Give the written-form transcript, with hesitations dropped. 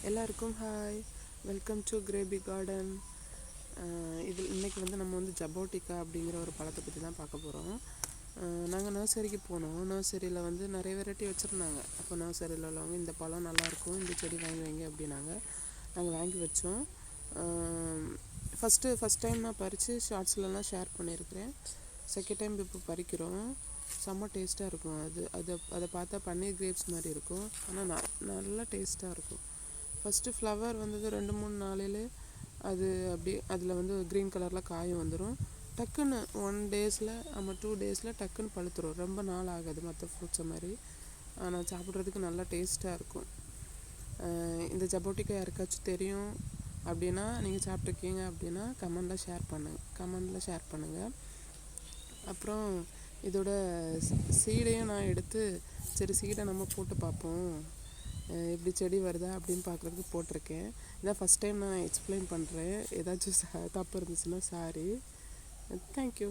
எல்லாருக்கும் hi, welcome to கிரேபி garden. இதில் இன்றைக்கி வந்து நம்ம வந்து ஜபோட்டிக்கா அப்படிங்கிற ஒரு பழத்தை பற்றி தான் பார்க்க போகிறோம். நாங்கள் நர்சரிக்கு போனோம். நர்சரியில் வந்து நிறைய வெரைட்டி வச்சுருந்தாங்க. அப்போ நர்சரியில் உள்ளவங்க இந்த பழம் நல்லாயிருக்கும், இந்த செடி வாங்கி வைங்க அப்படின்னாங்க. நாங்கள் வாங்கி வச்சோம். ஃபஸ்ட் டைம் நான் பறித்து ஷார்ட்ஸ்லலாம் ஷேர் பண்ணியிருக்கிறேன். செகண்ட் டைம் இப்போ பறிக்கிறோம். செம்ம டேஸ்ட்டாக இருக்கும். அதை பார்த்தா பன்னீர் கிரேப்ஸ் மாதிரி இருக்கும், ஆனால் நல்லா டேஸ்ட்டாக இருக்கும். ஃபஸ்ட்டு ஃப்ளவர் வந்தது 2-3 நாளையிலே அது அப்படியே அதில் வந்து க்ரீன் கலரில் காயும் வந்துடும். டக்குன்னு 1 டேஸில் 2 டேஸில் டக்குன்னு பழுத்துரும். ரொம்ப நாள் ஆகாது மற்ற ஃப்ரூட்ஸை மாதிரி. ஆனால் சாப்பிட்றதுக்கு நல்லா டேஸ்ட்டாக இருக்கும். இந்த ஜபோட்டிக்கா யாருக்காச்சும் தெரியும் அப்படின்னா, நீங்கள் சாப்பிட்ருக்கீங்க அப்படின்னா கமெண்டில் ஷேர் பண்ணுங்கள். அப்புறம் இதோட சீடையும் நான் எடுத்து சரி சீடை நம்ம போட்டு பார்ப்போம், எப்படி செடி வருதா அப்படின்னு பார்க்குறதுக்கு போட்டிருக்கேன். இதான் ஃபஸ்ட் டைம் நான் எக்ஸ்பிளைன் பண்ணுறேன். ஏதாச்சும் தப்பு இருந்துச்சுன்னா சாரி. தேங்க்யூ.